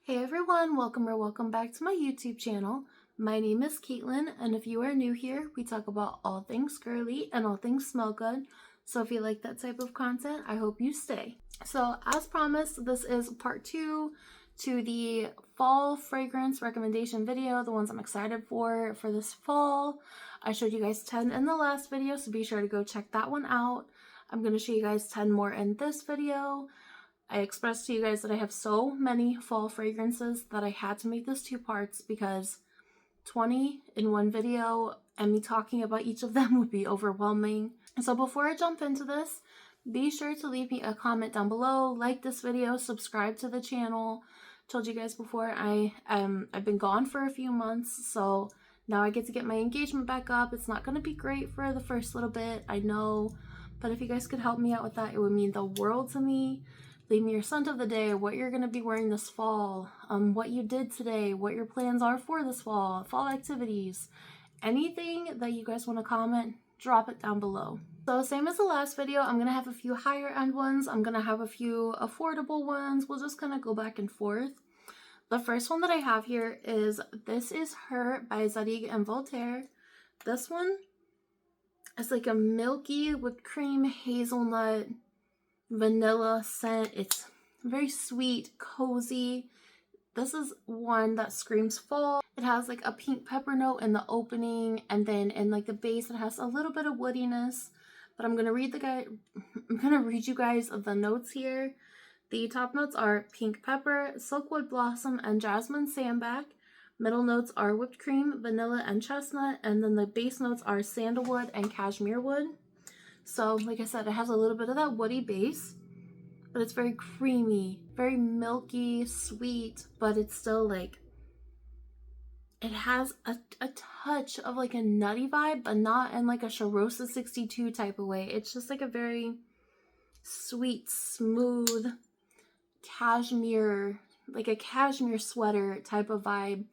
Hey everyone, welcome back to my YouTube channel. My name is Caitlin, and if you are new here, we talk about all things girly and all things smell good. So if you like that type of content, I hope you stay. So as promised, this is part 2 to the fall fragrance recommendation video, the ones I'm excited for this fall. I showed you guys 10 in the last video, so be sure to go check that one out. I'm going to show you guys 10 more in this video. I expressed to you guys that I have so many fall fragrances that I had to make this 2 parts because 20 in one video and me talking about each of them would be overwhelming. So before I jump into this, be sure to leave me a comment down below, like this video, subscribe to the channel. Told you guys before, I've been gone for a few months, so now I get to get my engagement back up. It's not going to be great for the first little bit, I know, but if you guys could help me out with that, it would mean the world to me. Leave me your scent of the day, what you're going to be wearing this fall, what you did today, what your plans are for this fall activities, anything that you guys want to comment, drop it down below. So same as the last video, I'm going to have a few higher end ones, I'm going to have a few affordable ones, we'll just kind of go back and forth. The first one that I have here is This Is Her by Zadig and Voltaire. This one is like a milky whipped cream hazelnut vanilla scent. It's very sweet, cozy. This is one that screams fall. It has like a pink pepper note in the opening, and then in like the base it has a little bit of woodiness. But I'm gonna read you guys the notes here. The top notes are pink pepper, silkwood blossom, and jasmine sandback. Middle notes are whipped cream, vanilla, and chestnut, and then the base notes are sandalwood and cashmere wood. So like I said, it has a little bit of that woody base, but it's very creamy, very milky, sweet, but it's still like, it has a touch of like a nutty vibe, but not in like a Charosta 62 type of way. It's just like a very sweet, smooth cashmere, like a cashmere sweater type of vibe.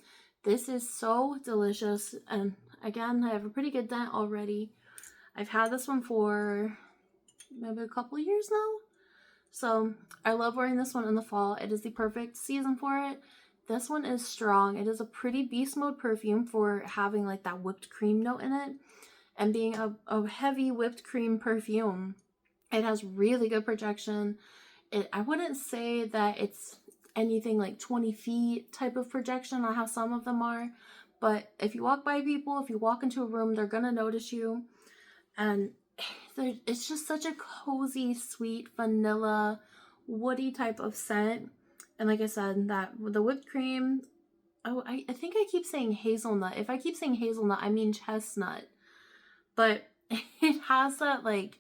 This is so delicious, and again, I have a pretty good dent already. I've had this one for maybe a couple years now. So I love wearing this one in the fall. It is the perfect season for it. This one is strong. It is a pretty beast mode perfume for having like that whipped cream note in it. And being a heavy whipped cream perfume, it has really good projection. I wouldn't say that it's anything like 20 feet type of projection on how some of them are. But if you walk by people, if you walk into a room, they're going to notice you. And it's just such a cozy, sweet, vanilla, woody type of scent. And like I said, that the whipped cream, oh, I think I keep saying hazelnut. If I keep saying hazelnut, I mean chestnut. But it has that like,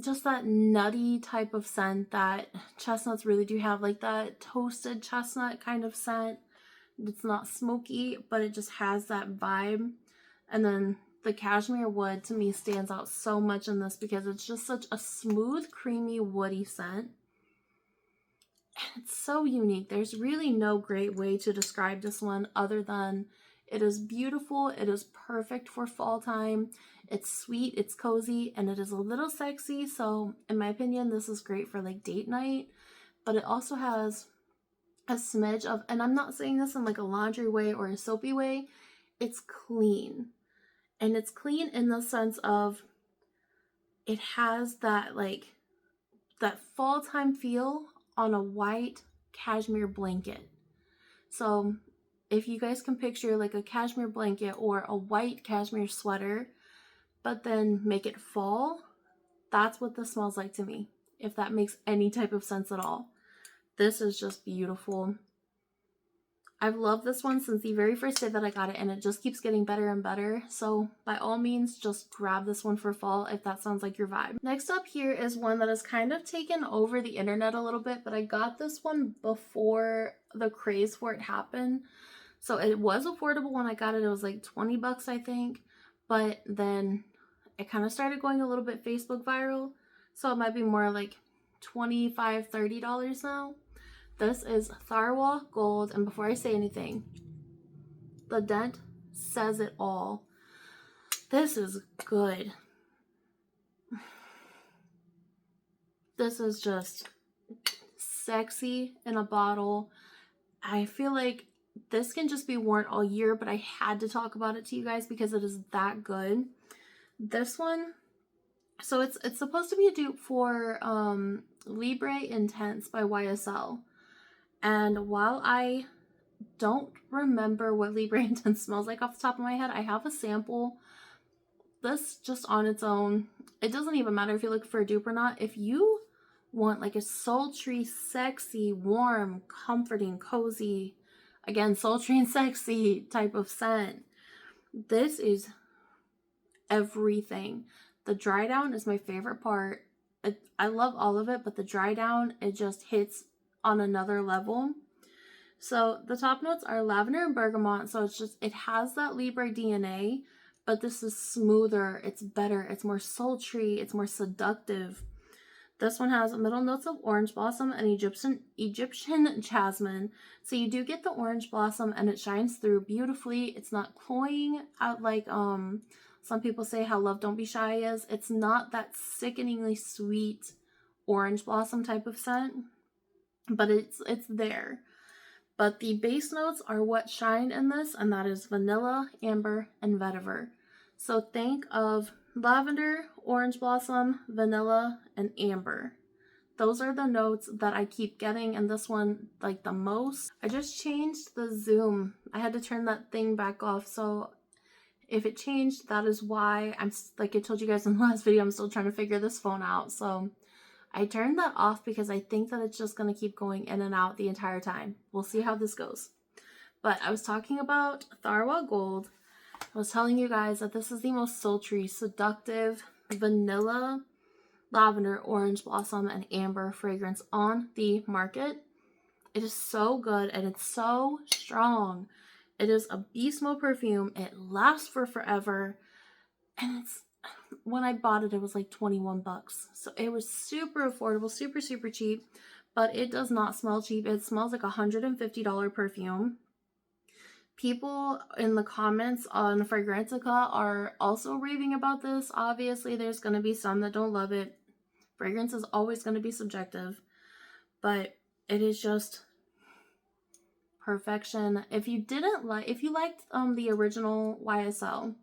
just that nutty type of scent that chestnuts really do have, like that toasted chestnut kind of scent. It's not smoky, but it just has that vibe. And then the cashmere wood to me stands out so much in this because it's just such a smooth, creamy, woody scent. And it's so unique. There's really no great way to describe this one other than it is beautiful. It is perfect for fall time. It's sweet, it's cozy, and it is a little sexy. So in my opinion, this is great for like date night. But it also has a smidge of, and I'm not saying this in like a laundry way or a soapy way, it's clean. And it's clean in the sense of it has that like that fall time feel on a white cashmere blanket. So if you guys can picture like a cashmere blanket or a white cashmere sweater, but then make it fall, that's what this smells like to me, if that makes any type of sense at all. This is just beautiful. I've loved this one since the very first day that I got it, and it just keeps getting better and better. So by all means, just grab this one for fall if that sounds like your vibe. Next up here is one that has kind of taken over the internet a little bit, but I got this one before the craze for it happened. So it was affordable when I got it. It was like 20 bucks, I think. But then it kind of started going a little bit Facebook viral. So it might be more like $25, $30 now. This is Tharwa Gold, and before I say anything, the dent says it all. This is good. This is just sexy in a bottle. I feel like this can just be worn all year, but I had to talk about it to you guys because it is that good. This one, so it's supposed to be a dupe for Libre Intense by YSL. And while I don't remember what Libre Intense smells like off the top of my head, I have a sample. This just on its own, it doesn't even matter if you look for a dupe or not. If you want like a sultry, sexy, warm, comforting, cozy, again, sultry and sexy type of scent, this is everything. The dry down is my favorite part. I love all of it, but the dry down, it just hits on another level. So the top notes are lavender and bergamot. So it has that Libre DNA, but this is smoother. It's better. It's more sultry. It's more seductive. This one has middle notes of orange blossom and Egyptian jasmine. So you do get the orange blossom and it shines through beautifully. It's not cloying out like some people say how Love Don't Be Shy is. It's not that sickeningly sweet orange blossom type of scent, but it's there. But the base notes are what shine in this, and that is vanilla, amber, and vetiver. So think of lavender, orange blossom, vanilla, and amber. Those are the notes that I keep getting in this one like the most. I just changed the zoom. I had to turn that thing back off, so if it changed, that is why. I'm, like I told you guys in the last video, I'm still trying to figure this phone out. So I turned that off because I think that it's just going to keep going in and out the entire time. We'll see how this goes. But I was talking about Tharwa Gold. I was telling you guys that this is the most sultry, seductive, vanilla, lavender, orange blossom, and amber fragrance on the market. It is so good and it's so strong. It is a beast mode perfume. It lasts for forever. And it's, when I bought it, it was like 21 bucks. So it was super affordable, super, super cheap. But it does not smell cheap. It smells like a $150 perfume. People in the comments on Fragrantica are also raving about this. Obviously, there's going to be some that don't love it. Fragrance is always going to be subjective. But it is just perfection. If you liked the original YSL,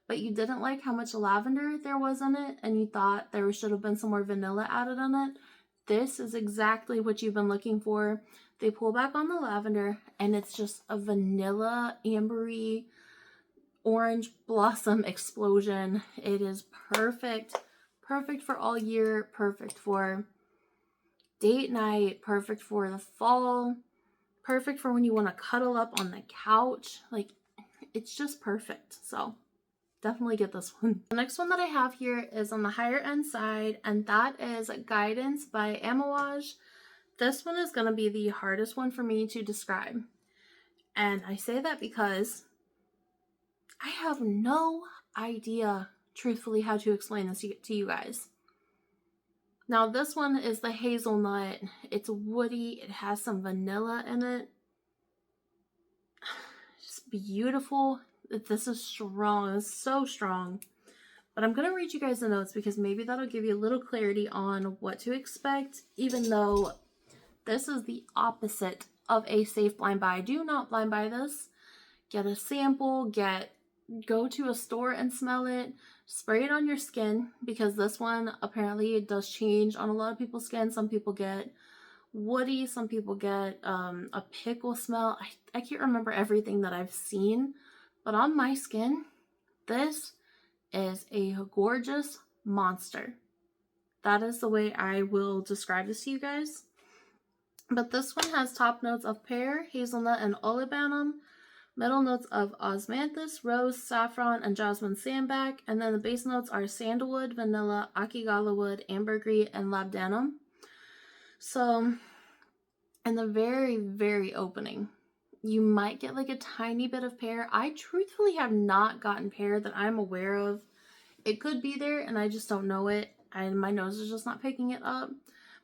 but you didn't like how much lavender there was in it, and you thought there should have been some more vanilla added in it, this is exactly what you've been looking for. They pull back on the lavender, and it's just a vanilla, ambery, orange blossom explosion. It is perfect. Perfect for all year. Perfect for date night. Perfect for the fall. Perfect for when you want to cuddle up on the couch. Like, it's just perfect. So definitely get this one. The next one that I have here is on the higher end side, and that is Guidance by Amouage. This one is going to be the hardest one for me to describe. And I say that because I have no idea, truthfully, how to explain this to you guys. Now, this one is the hazelnut. It's woody. It has some vanilla in it. Just beautiful. This is strong. It's so strong. But I'm going to read you guys the notes because maybe that'll give you a little clarity on what to expect, even though this is the opposite of a safe blind buy. Do not blind buy this. Get a sample. Go to a store and smell it. Spray it on your skin because this one apparently it does change on a lot of people's skin. Some people get woody. Some people get a pickle smell. I can't remember everything that I've seen. But on my skin, this is a gorgeous monster. That is the way I will describe this to you guys. But this one has top notes of pear, hazelnut, and olibanum. Middle notes of osmanthus, rose, saffron, and jasmine sandalwood. And then the base notes are sandalwood, vanilla, akigala wood, ambergris, and labdanum. So, in the very, very opening, you might get like a tiny bit of pear. I truthfully have not gotten pear that I'm aware of. It could be there and I just don't know it. And my nose is just not picking it up.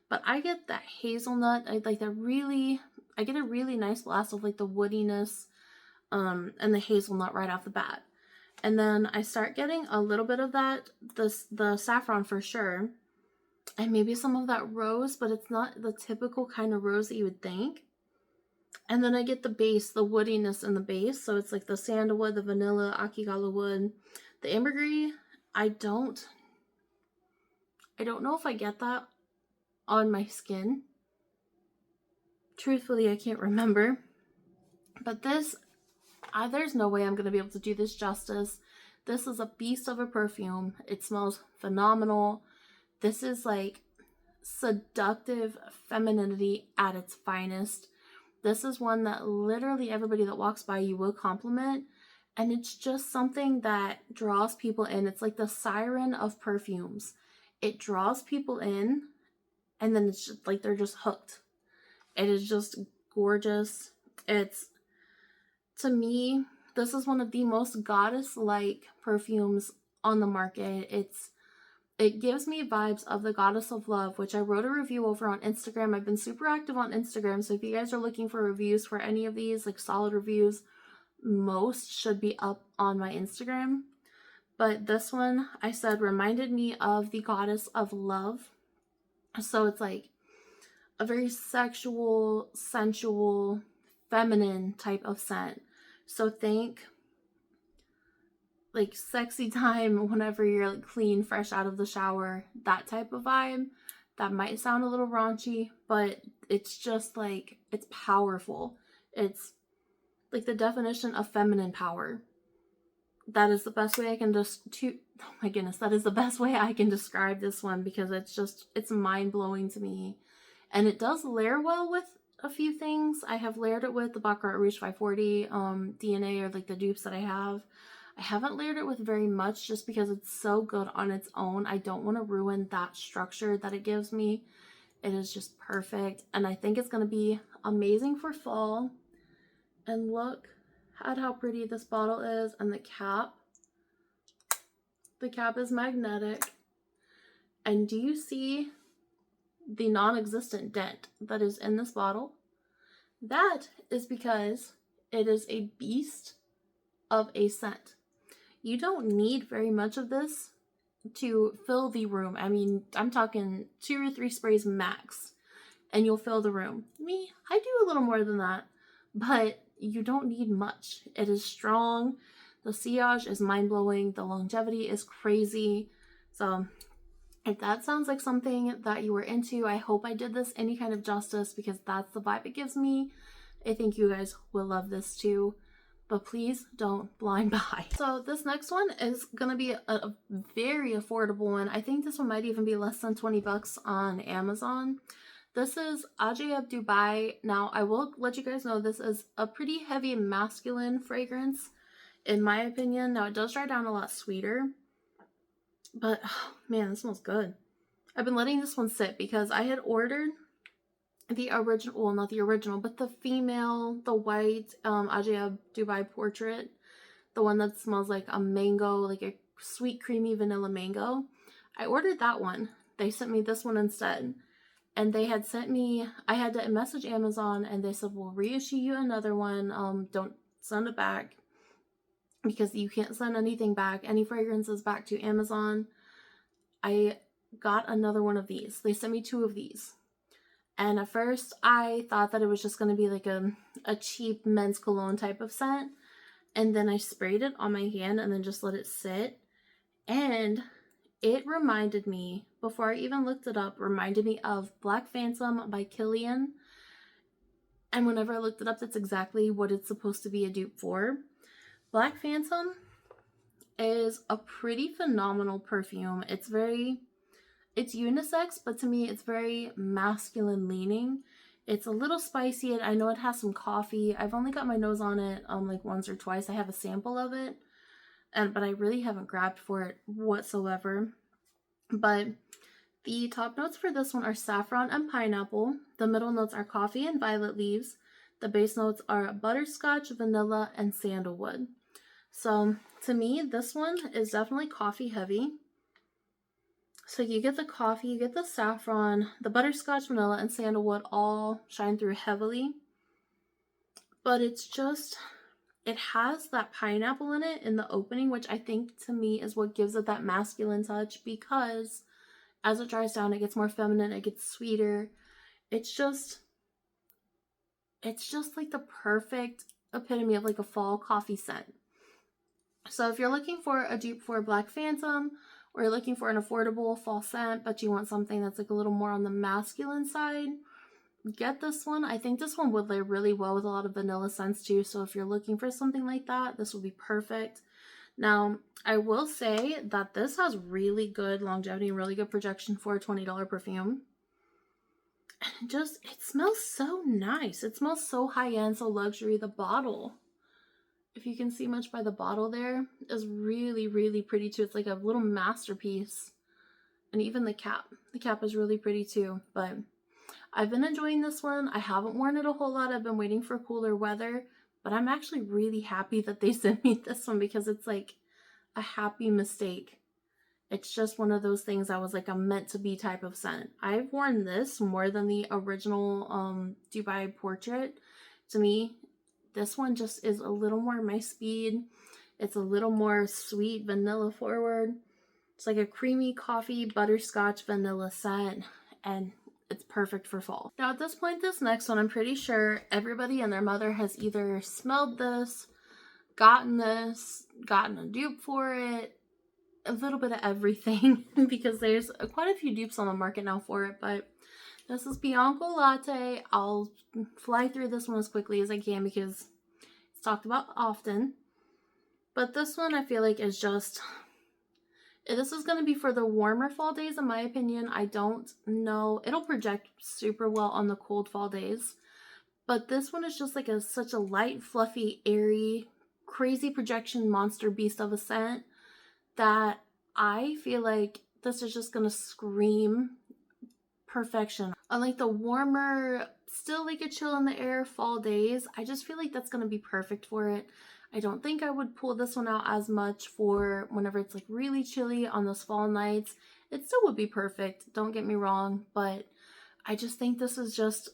But I get that hazelnut. I get a really nice blast of like the woodiness and the hazelnut right off the bat. And then I start getting a little bit of that, the saffron for sure. And maybe some of that rose, but it's not the typical kind of rose that you would think. And then I get the base, the woodiness in the base. So it's like the sandalwood, the vanilla, akigala wood, the ambergris. I don't know if I get that on my skin. Truthfully, I can't remember. But this, there's no way I'm going to be able to do this justice. This is a beast of a perfume. It smells phenomenal. This is like seductive femininity at its finest. This is one that literally everybody that walks by you will compliment. And it's just something that draws people in. It's like the siren of perfumes. It draws people in, and then it's just like they're just hooked. It is just gorgeous. It's, to me, this is one of the most goddess-like perfumes on the market. It gives me vibes of the Goddess of Love, which I wrote a review over on Instagram. I've been super active on Instagram, so if you guys are looking for reviews for any of these, like solid reviews, most should be up on my Instagram. But this one, I said, reminded me of the Goddess of Love. So it's like a very sexual, sensual, feminine type of scent. So think like sexy time whenever you're like clean, fresh out of the shower, that type of vibe. That might sound a little raunchy, but it's just like, it's powerful. It's like the definition of feminine power. That is the best way I can oh my goodness, that is the best way I can describe this one, because it's mind-blowing to me. And it does layer well with a few things. I have layered it with the Baccarat Rouge 540 DNA, or like the dupes that I have. I haven't layered it with very much just because it's so good on its own. I don't want to ruin that structure that it gives me. It is just perfect. And I think it's going to be amazing for fall. And look at how pretty this bottle is. And the cap. The cap is magnetic. And do you see the non-existent dent that is in this bottle? That is because it is a beast of a scent. You don't need very much of this to fill the room. I mean, I'm talking 2 or 3 sprays max, and you'll fill the room. Me, I do a little more than that, but you don't need much. It is strong. The sillage is mind-blowing. The longevity is crazy. So if that sounds like something that you were into, I hope I did this any kind of justice, because that's the vibe it gives me. I think you guys will love this too. But please don't blind buy. So this next one is going to be a very affordable one. I think this one might even be less than 20 bucks on Amazon. This is Ajaib Dubai. Now, I will let you guys know this is a pretty heavy masculine fragrance, in my opinion. Now, it does dry down a lot sweeter. But, oh, man, this smells good. I've been letting this one sit because I had ordered the original, well, not the original, but the female, the white Ajaib Dubai portrait, the one that smells like a mango, like a sweet creamy vanilla mango. I ordered that one. They sent me this one instead, and they had sent me, I had to message Amazon, and they said, we'll reissue you another one. Don't send it back, because you can't send anything back, any fragrances back to Amazon. I got another one of these. They sent me 2 of these. And at first, I thought that it was just going to be like a cheap men's cologne type of scent. And then I sprayed it on my hand and then just let it sit. And it reminded me, before I even looked it up, reminded me of Black Phantom by Killian. And whenever I looked it up, that's exactly what it's supposed to be a dupe for. Black Phantom is a pretty phenomenal perfume. It's unisex, but to me, it's very masculine leaning. It's a little spicy. I know it has some coffee. I've only got my nose on it like once or twice. I have a sample of it, but I really haven't grabbed for it whatsoever. But the top notes for this one are saffron and pineapple. The middle notes are coffee and violet leaves. The base notes are butterscotch, vanilla, and sandalwood. So to me, this one is definitely coffee heavy. So you get the coffee, you get the saffron, the butterscotch, vanilla, and sandalwood all shine through heavily. But it's just, it has that pineapple in it in the opening, which I think to me is what gives it that masculine touch, because as it dries down, it gets more feminine, it gets sweeter. It's just, It's just like the perfect epitome of like a fall coffee scent. So if you're looking for a dupe for Black Phantom, or you're looking for an affordable fall scent, but you want something that's like a little more on the masculine side, get this one. I think this one would layer really well with a lot of vanilla scents too. So if you're looking for something like that, this will be perfect. Now, I will say that this has really good longevity and really good projection for a $20 perfume. And it smells so nice. It smells so high-end, so luxury. The bottle, if you can see much by the bottle there, is really, really pretty too. It's like a little masterpiece. And even the cap. The cap is really pretty too. But I've been enjoying this one. I haven't worn it a whole lot. I've been waiting for cooler weather. But I'm actually really happy that they sent me this one because it's like a happy mistake. It's just one of those things I was like a meant to be type of scent. I've worn this more than the original Dubai Portrait. To me, this one just is a little more my speed. It's a little more sweet, vanilla forward. It's like a creamy coffee, butterscotch, vanilla scent. And it's perfect for fall. Now at this point, this next one, I'm pretty sure everybody and their mother has either smelled this, gotten a dupe for it, a little bit of everything because there's quite a few dupes on the market now for it. But this is Bruno Latte. I'll fly through this one as quickly as I can because it's talked about often. But this one I feel like is just, this is going to be for the warmer fall days in my opinion. I don't know. It'll project super well on the cold fall days. But this one is just like such a light, fluffy, airy, crazy projection monster beast of a scent that I feel like this is just gonna scream perfection. Unlike the warmer, still like a chill in the air fall days, I just feel like that's gonna be perfect for it. I don't think I would pull this one out as much for whenever it's like really chilly on those fall nights. It still would be perfect, don't get me wrong, but I just think this is just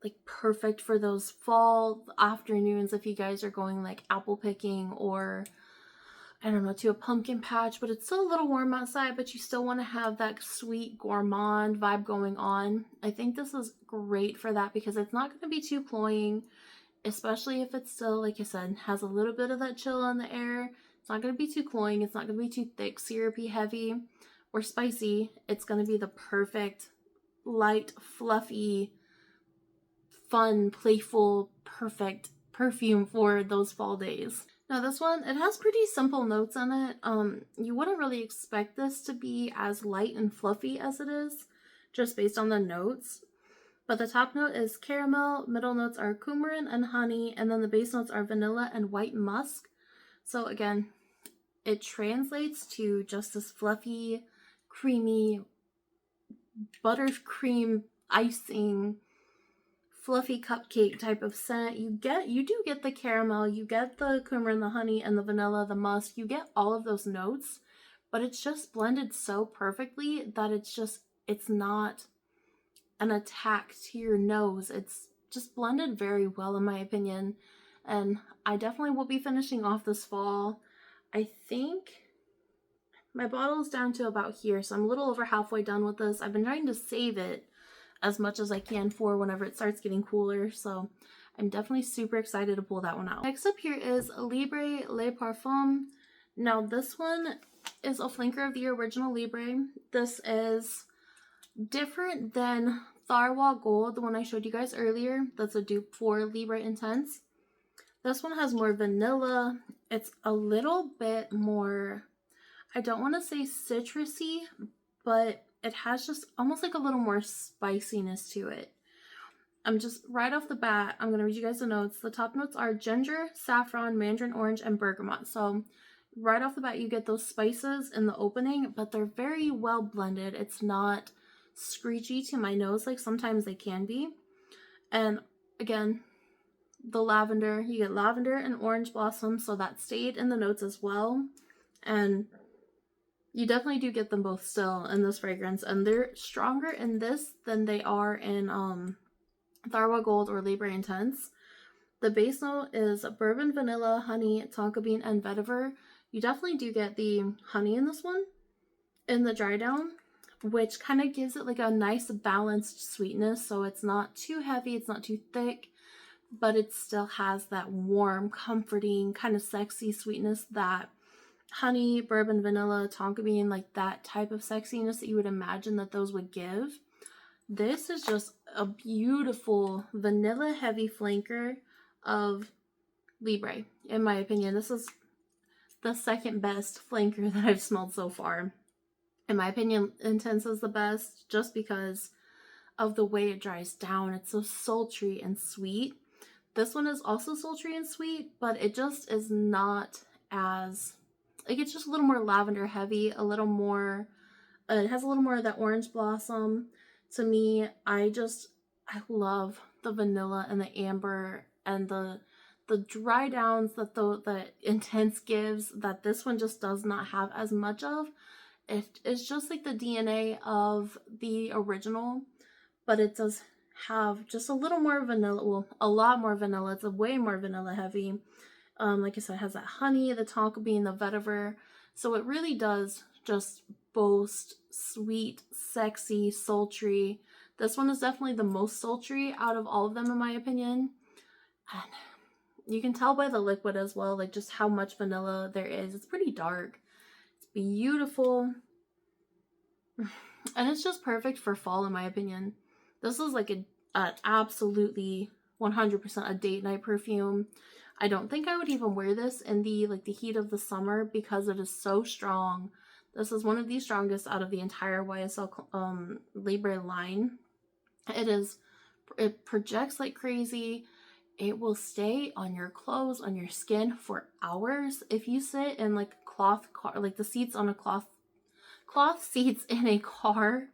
like perfect for those fall afternoons if you guys are going like apple picking or I don't know, to a pumpkin patch, but it's still a little warm outside, but you still want to have that sweet gourmand vibe going on. I think this is great for that because it's not going to be too cloying, especially if it's still, like I said, has a little bit of that chill in the air. It's not going to be too cloying. It's not going to be too thick, syrupy, heavy, or spicy. It's going to be the perfect, light, fluffy, fun, playful, perfect perfume for those fall days. Now this one, it has pretty simple notes in it. You wouldn't really expect this to be as light and fluffy as it is, just based on the notes. But the top note is caramel, middle notes are coumarin and honey, and then the base notes are vanilla and white musk. So again, it translates to just this fluffy, creamy, buttercream icing, fluffy cupcake type of scent. You do get the caramel, you get the coumarin, the honey, and the vanilla, the musk. You get all of those notes, but it's just blended so perfectly that it's not an attack to your nose. It's just blended very well in my opinion, and I definitely will be finishing off this fall. I think my bottle is down to about here, so I'm a little over halfway done with this. I've been trying to save it as much as I can for whenever it starts getting cooler, so I'm definitely super excited to pull that one out. Next up here is Libre Le Parfum. Now this one is a flanker of the original Libre. This is different than Tharwa Gold, the one I showed you guys earlier. That's a dupe for Libre Intense. This one has more vanilla. It's a little bit more, I don't want to say citrusy, but it has just almost like a little more spiciness to it. I'm just, right off the bat, I'm going to read you guys the notes. The top notes are ginger, saffron, mandarin orange, and bergamot. So right off the bat, you get those spices in the opening, but they're very well blended. It's not screechy to my nose like sometimes they can be. And again, the lavender, you get lavender and orange blossom, so that stayed in the notes as well. And you definitely do get them both still in this fragrance, and they're stronger in this than they are in Tharwa Gold or Libre Intense. The base note is bourbon, vanilla, honey, tonka bean, and vetiver. You definitely do get the honey in this one in the dry down, which kind of gives it like a nice balanced sweetness, so it's not too heavy, it's not too thick. but it still has that warm, comforting, kind of sexy sweetness that honey, bourbon, vanilla, tonka bean, like that type of sexiness that you would imagine that those would give. This is just a beautiful vanilla heavy flanker of Libre, in my opinion. This is the second best flanker that I've smelled so far. In my opinion, Intense is the best just because of the way it dries down. It's so sultry and sweet. This one is also sultry and sweet, but it just is not as, like, it's just a little more lavender heavy, a little more, it has a little more of that orange blossom. To me, I love the vanilla and the amber and the dry downs that the Intense gives that this one just does not have as much of. It's just like the DNA of the original, but it does have just a little more vanilla, well, a lot more vanilla. It's a way more vanilla heavy. Like I said, it has that honey, the tonka bean, the vetiver. So it really does just boast sweet, sexy, sultry. This one is definitely the most sultry out of all of them, in my opinion. And you can tell by the liquid as well, like just how much vanilla there is. It's pretty dark. It's beautiful. And it's just perfect for fall, in my opinion. This is like an absolutely 100% a date night perfume. I don't think I would even wear this in the heat of the summer because it is so strong. This is one of the strongest out of the entire YSL Libre line. It projects like crazy. It will stay on your clothes, on your skin for hours. If you sit in like cloth car, like the seats on a cloth seats in a car,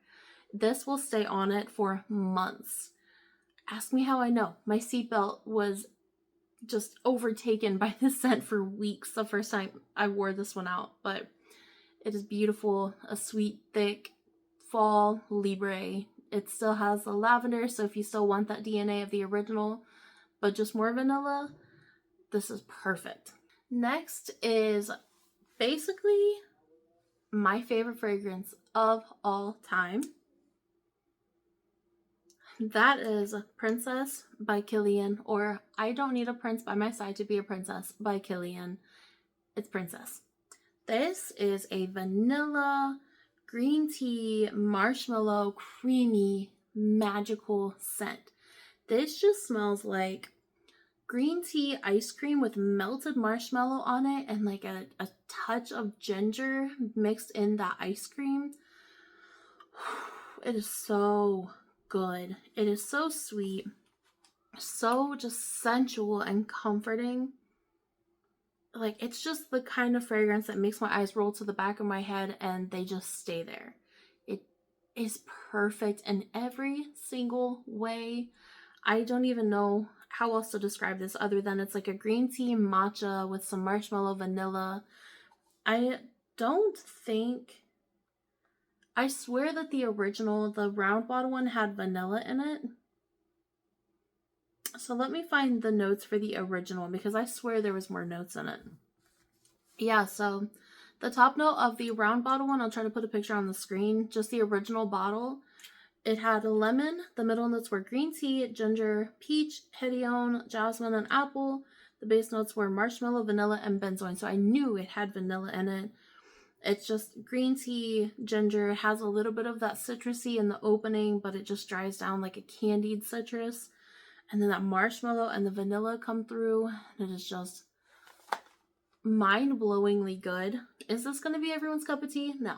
this will stay on it for months. Ask me how I know. My seatbelt was just overtaken by this scent for weeks the first time I wore this one out. But it is beautiful, a sweet, thick fall Libre. It still has the lavender, so if you still want that DNA of the original, but just more vanilla, this is perfect. Next is basically my favorite fragrance of all time. That is Princess by Killian, or I Don't Need a Prince by My Side to Be a Princess by Killian. It's Princess. This is a vanilla, green tea, marshmallow, creamy, magical scent. This just smells like green tea ice cream with melted marshmallow on it and like a touch of ginger mixed in that ice cream. It is so good. It is so sweet, so just sensual and comforting. Like, it's just the kind of fragrance that makes my eyes roll to the back of my head and they just stay there. It is perfect in every single way. I don't even know how else to describe this other than it's like a green tea matcha with some marshmallow vanilla. I swear that the original, the round bottle one, had vanilla in it. So let me find the notes for the original because I swear there was more notes in it. Yeah, so the top note of the round bottle one, I'll try to put a picture on the screen, just the original bottle. It had lemon. The middle notes were green tea, ginger, peach, hedione, jasmine, and apple. The base notes were marshmallow, vanilla, and benzoin. So I knew it had vanilla in it. It's just green tea, ginger. It has a little bit of that citrusy in the opening, but it just dries down like a candied citrus. And then that marshmallow and the vanilla come through. It is just mind-blowingly good. Is this going to be everyone's cup of tea? No.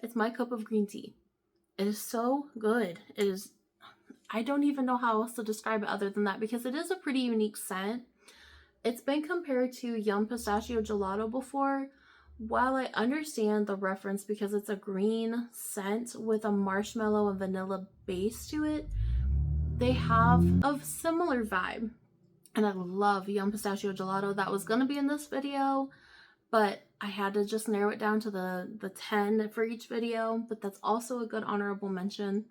It's my cup of green tea. It is so good. It is, I don't even know how else to describe it other than that because it is a pretty unique scent. It's been compared to Yum Pistachio Gelato before. While I understand the reference because it's a green scent with a marshmallow and vanilla base to it, they have a similar vibe. And I love Yum Pistachio Gelato. That was going to be in this video, but I had to just narrow it down to the 10 for each video. But that's also a good honorable mention.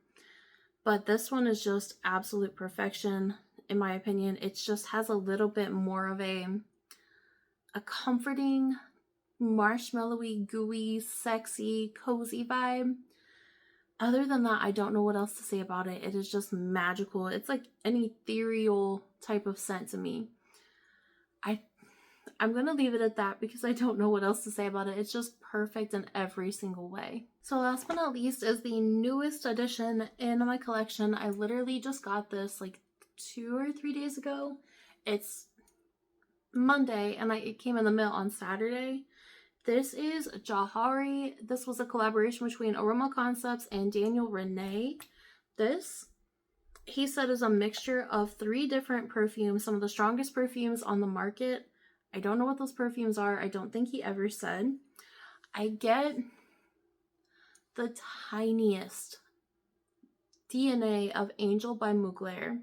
But this one is just absolute perfection, in my opinion. It just has a little bit more of a comforting, marshmallowy, gooey, sexy, cozy vibe. Other than that, I don't know what else to say about it. It is just magical. It's like an ethereal type of scent to me. I'm going to leave it at that because I don't know what else to say about it. It's just perfect in every single way. So last but not least is the newest addition in my collection. I literally just got this like 2 or 3 days ago. It's Monday and it came in the mail on Saturday. This is Jahari. This was a collaboration between Aroma Concepts and Daniel Renee. This, he said, is a mixture of 3 different perfumes, some of the strongest perfumes on the market. I don't know what those perfumes are. I don't think he ever said. I get the tiniest DNA of Angel by Mugler.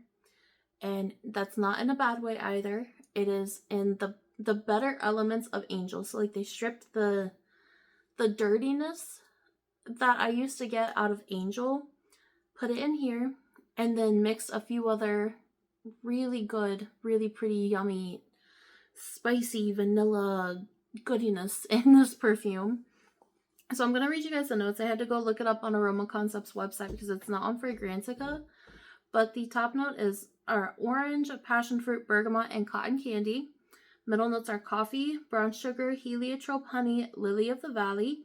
And that's not in a bad way either. It is in the better elements of Angel. So like they stripped the dirtiness that I used to get out of Angel, put it in here, and then mix a few other really good, really pretty, yummy, spicy vanilla goodiness in this perfume. So I'm going to read you guys the notes. I had to go look it up on Aroma Concepts website because it's not on Fragrantica. But the top note are orange, passion fruit, bergamot, and cotton candy. Middle notes are coffee, brown sugar, heliotrope honey, lily of the valley.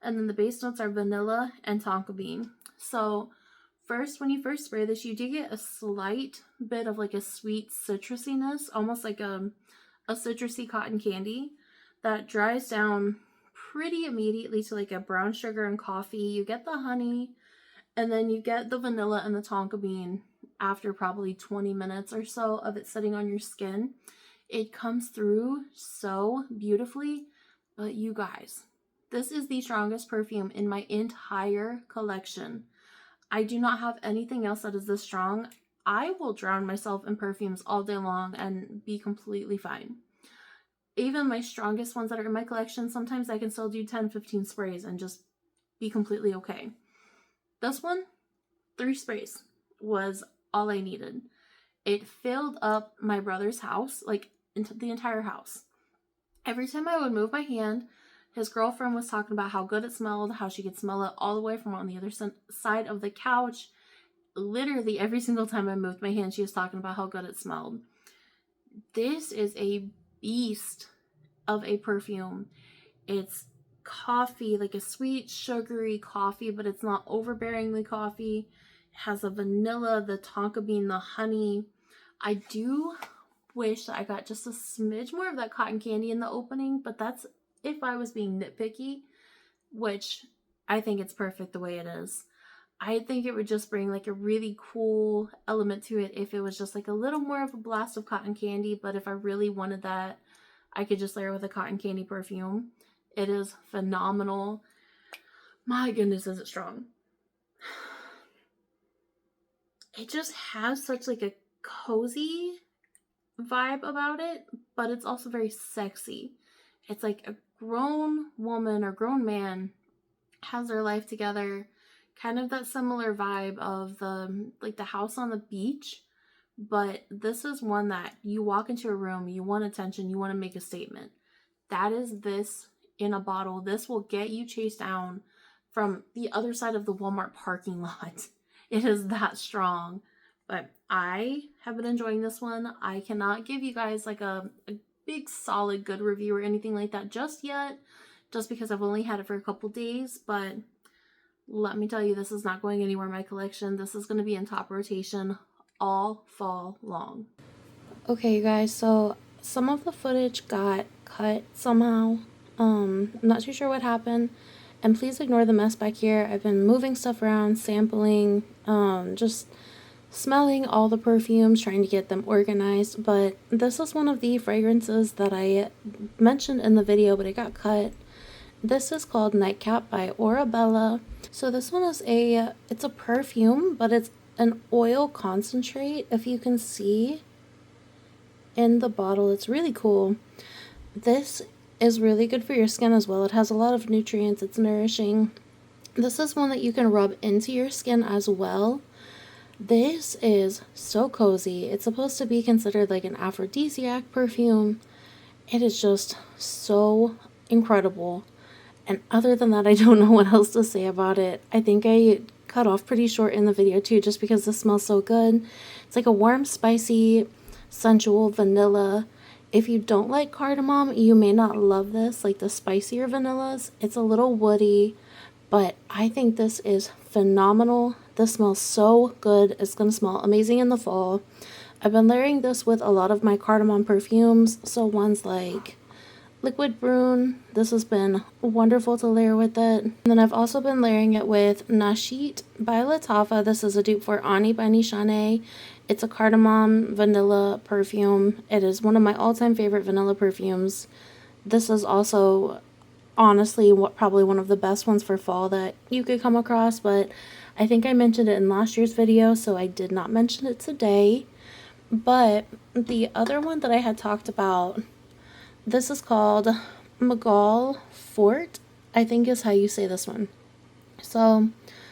And then the base notes are vanilla and tonka bean. So first, when you first spray this, you do get a slight bit of like a sweet citrusiness, almost like a citrusy cotton candy that dries down pretty immediately to like a brown sugar and coffee. You get the honey, and then you get the vanilla and the tonka bean after probably 20 minutes or so of it sitting on your skin. It comes through so beautifully, but you guys, this is the strongest perfume in my entire collection. I do not have anything else that is this strong. I will drown myself in perfumes all day long and be completely fine. Even my strongest ones that are in my collection, sometimes I can still do 10-15 sprays and just be completely okay. This one, 3 sprays was all I needed. It filled up my brother's house, like into the entire house. Every time I would move my hand, his girlfriend was talking about how good it smelled, how she could smell it all the way from on the other side of the couch. Literally every single time I moved my hand, she was talking about how good it smelled. This is a beast of a perfume. It's coffee, like a sweet, sugary coffee, but it's not overbearingly coffee. It has the vanilla, the tonka bean, the honey. I do wish that I got just a smidge more of that cotton candy in the opening, but that's if I was being nitpicky, which I think it's perfect the way it is. I think it would just bring like a really cool element to it if it was just like a little more of a blast of cotton candy, but if I really wanted that, I could just layer with a cotton candy perfume. It is phenomenal. My goodness, is it strong. It just has such like a cozy vibe about it, but it's also very sexy. It's like a grown woman or grown man has their life together, kind of that similar vibe of the house on the beach, but this is one that you walk into a room, you want attention, you want to make a statement. That is this in a bottle. This will get you chased down from the other side of the Walmart parking lot. It is that strong. But I have been enjoying this one. I cannot give you guys like a big solid good review or anything like that just yet, just because I've only had it for a couple days, but let me tell you, this is not going anywhere in my collection. This is going to be in top rotation all fall long. Okay, you guys, so some of the footage got cut somehow. I'm not too sure what happened, and please ignore the mess back here. I've been moving stuff around, sampling, just smelling all the perfumes, trying to get them organized, but this is one of the fragrances that I mentioned in the video, but it got cut. This is called Nightcap by Orabella. So this one is it's a perfume, but it's an oil concentrate, if you can see in the bottle. It's really cool. This is really good for your skin as well. It has a lot of nutrients. It's nourishing. This is one that you can rub into your skin as well. This is so cozy. It's supposed to be considered like an aphrodisiac perfume. It is just so incredible. And other than that, I don't know what else to say about it. I think I cut off pretty short in the video too, just because this smells so good. It's like a warm, spicy sensual vanilla. If you don't like cardamom, you may not love this, like the spicier vanillas. It's a little woody, but I think this is phenomenal. This smells so good. It's going to smell amazing in the fall. I've been layering this with a lot of my cardamom perfumes, so ones like Liquid Brune. This has been wonderful to layer with it. And then I've also been layering it with Nashit by Lattafa. This is a dupe for Ani by Nishane. It's a cardamom vanilla perfume. It is one of my all-time favorite vanilla perfumes. This is also honestly probably one of the best ones for fall that you could come across, but I think I mentioned it in last year's video, so I did not mention it today. But the other one that I had talked about, this is called Magal Fort, I think is how you say this one. So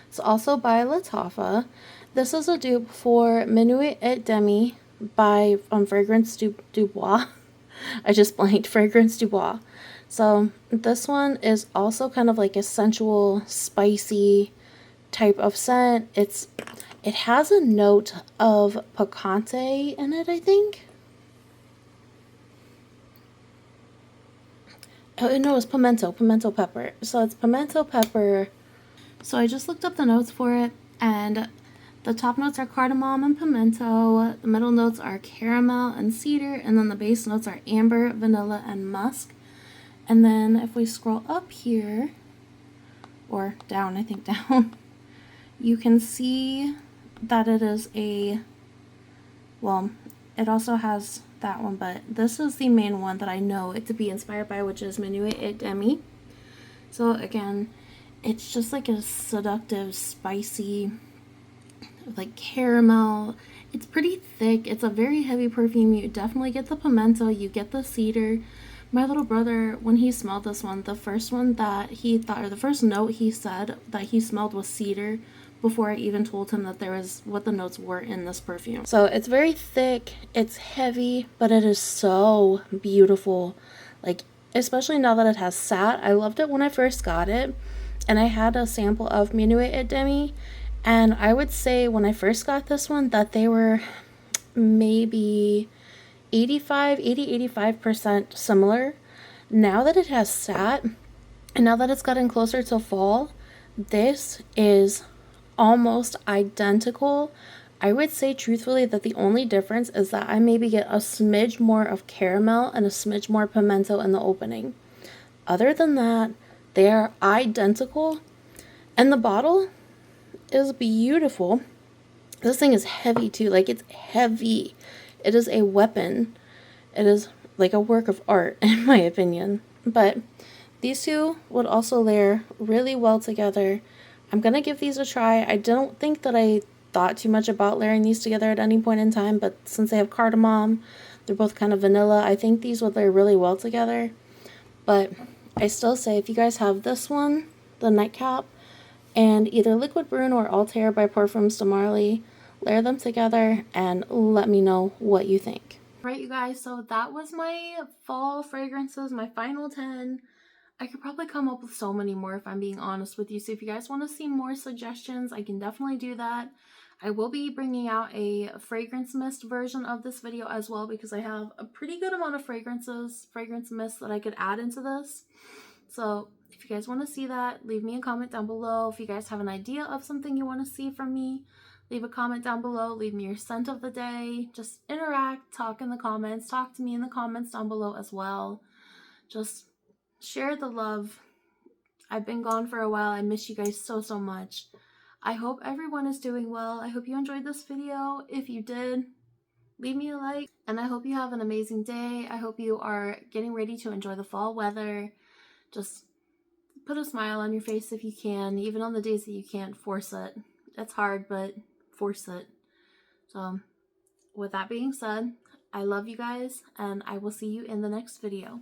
it's also by Lattafa. This is a dupe for Minuit et Demi by Fragrance du Bois. I just blanked. Fragrance du Bois. So this one is also kind of like a sensual, spicy type of scent. It has a note of picante in it, I think. Oh, no, it's pimento pepper. So it's pimento pepper. So I just looked up the notes for it, and the top notes are cardamom and pimento. The middle notes are caramel and cedar, and then the base notes are amber, vanilla, and musk. And then if we scroll up here, or down, I think down, you can see that it is well, it also has that one, but this is the main one that I know it to be inspired by, which is Minuit et Demi. So again, it's just like a seductive, spicy, like caramel. It's pretty thick. It's a very heavy perfume. You definitely get the pimento, you get the cedar. My little brother, when he smelled this one, the first one that he thought, or the first note he said that he smelled was cedar, before I even told him that there was what the notes were in this perfume. So it's very thick, it's heavy, but it is so beautiful. Like, especially now that it has sat. I loved it when I first got it, and I had a sample of Minuit et Demi, and I would say when I first got this one that they were maybe 85% similar. Now that it has sat, and now that it's gotten closer to fall, this is almost identical. I would say truthfully that the only difference is that I maybe get a smidge more of caramel and a smidge more pimento in the opening. Other than that, they are identical, and the bottle is beautiful. This thing is heavy too. Like, it's heavy. It is a weapon. It is like a work of art in my opinion. But these two would also layer really well together. I'm going to give these a try. I don't think that I thought too much about layering these together at any point in time, but since they have cardamom, they're both kind of vanilla, I think these would layer really well together. But I still say if you guys have this one, the Nightcap, and either Liquid Brune or Altair by Parfums de Marly, layer them together and let me know what you think. Right, you guys, so that was my fall fragrances, my final 10. I could probably come up with so many more if I'm being honest with you. So if you guys want to see more suggestions, I can definitely do that. I will be bringing out a fragrance mist version of this video as well, because I have a pretty good amount of fragrance mists that I could add into this. So if you guys want to see that, leave me a comment down below. If you guys have an idea of something you want to see from me, leave a comment down below. Leave me your scent of the day. Just interact, talk in the comments. Talk to me in the comments down below as well. Just share the love. I've been gone for a while. I miss you guys so much. I hope everyone is doing well. I hope you enjoyed this video. If you did, leave me a like. And I hope you have an amazing day. I hope you are getting ready to enjoy the fall weather. Just put a smile on your face if you can, even on the days that you can't. Force it. It's hard, but force it. So with that being said, I love you guys, and I will see you in the next video.